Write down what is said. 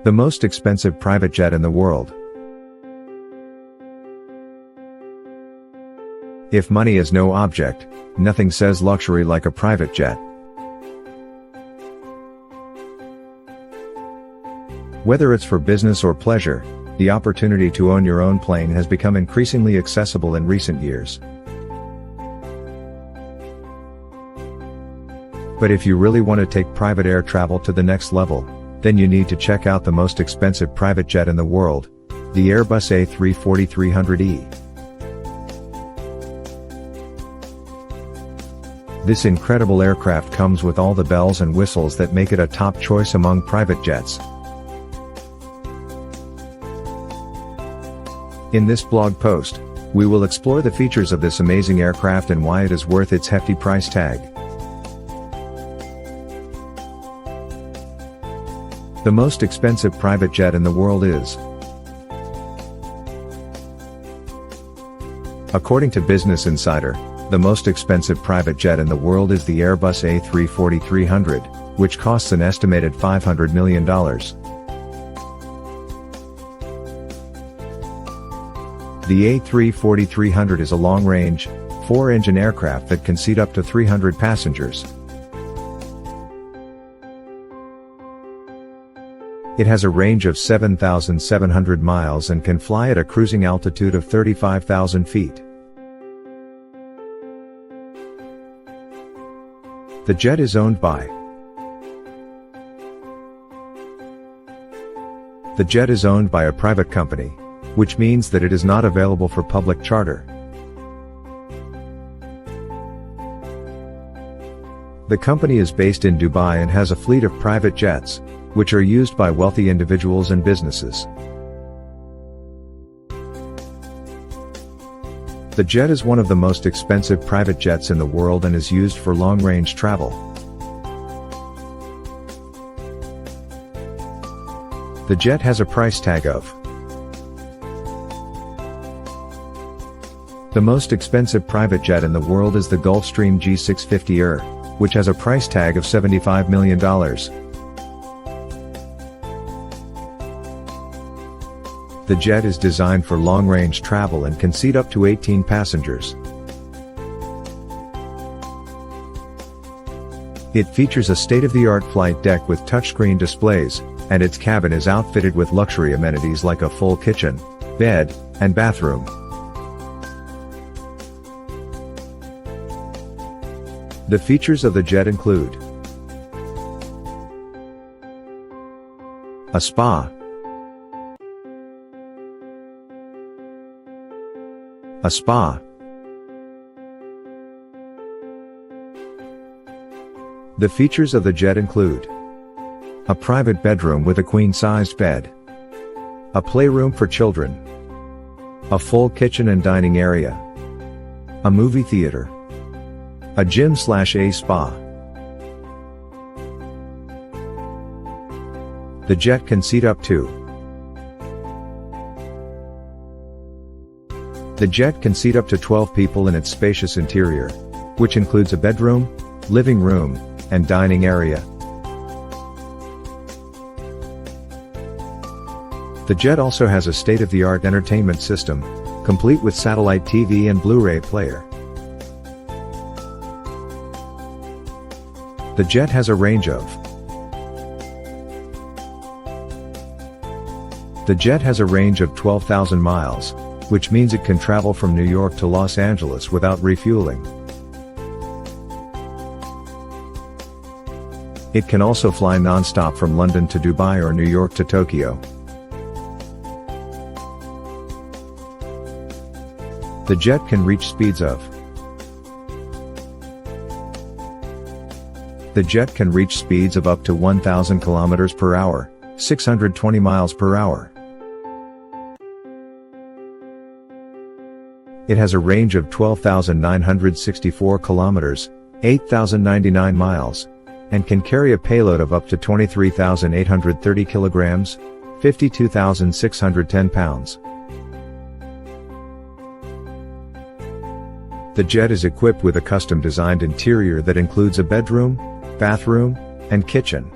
The most expensive private jet in the world. If money is no object, nothing says luxury like a private jet. Whether it's for business or pleasure, the opportunity to own your own plane has become increasingly accessible in recent years. But if you really want to take private air travel to the next level, then you need to check out the most expensive private jet in the world, the Airbus A340-300E. This incredible aircraft comes with all the bells and whistles that make it a top choice among private jets. In this blog post, we will explore the features of this amazing aircraft and why it is worth its hefty price tag. The most expensive private jet in the world is. According to Business Insider, the most expensive private jet in the world is the Airbus A340-300, which costs an estimated $500 million. The A340-300 is a long-range, 4-engine aircraft that can seat up to 300 passengers. It has a range of 7,700 miles and can fly at a cruising altitude of 35,000 feet. The jet is owned by. The jet is owned by a private company, which means that it is not available for public charter. The company is based in Dubai and has a fleet of private jets, which are used by wealthy individuals and businesses. The jet is one of the most expensive private jets in the world and is used for long-range travel. The jet has a price tag of. The most expensive private jet in the world is the Gulfstream G650R, which has a price tag of $75 million. The jet is designed for long-range travel and can seat up to 18 passengers. It features a state-of-the-art flight deck with touchscreen displays, and its cabin is outfitted with luxury amenities like a full kitchen, bed, and bathroom. The features of the jet include a spa, a spa, the features of the jet include a private bedroom with a queen-sized bed, a playroom for children, a full kitchen and dining area, a movie theater, a gym/a spa. The jet can seat up to. The jet can seat up to 12 people in its spacious interior, which includes a bedroom, living room, and dining area. The jet also has a state-of-the-art entertainment system, complete with satellite TV and Blu-ray player. The jet has a range of. The jet has a range of 12,000 miles, which means it can travel from New York to Los Angeles without refueling. It can also fly non-stop from London to Dubai or New York to Tokyo. The jet can reach speeds of. The jet can reach speeds of up to 1,000 kilometers per hour, 620 miles per hour. It has a range of 12,964 kilometers, 8,099 miles, and can carry a payload of up to 23,830 kilograms, 52,610 pounds. The jet is equipped with a custom-designed interior that includes a bedroom, bathroom, and kitchen.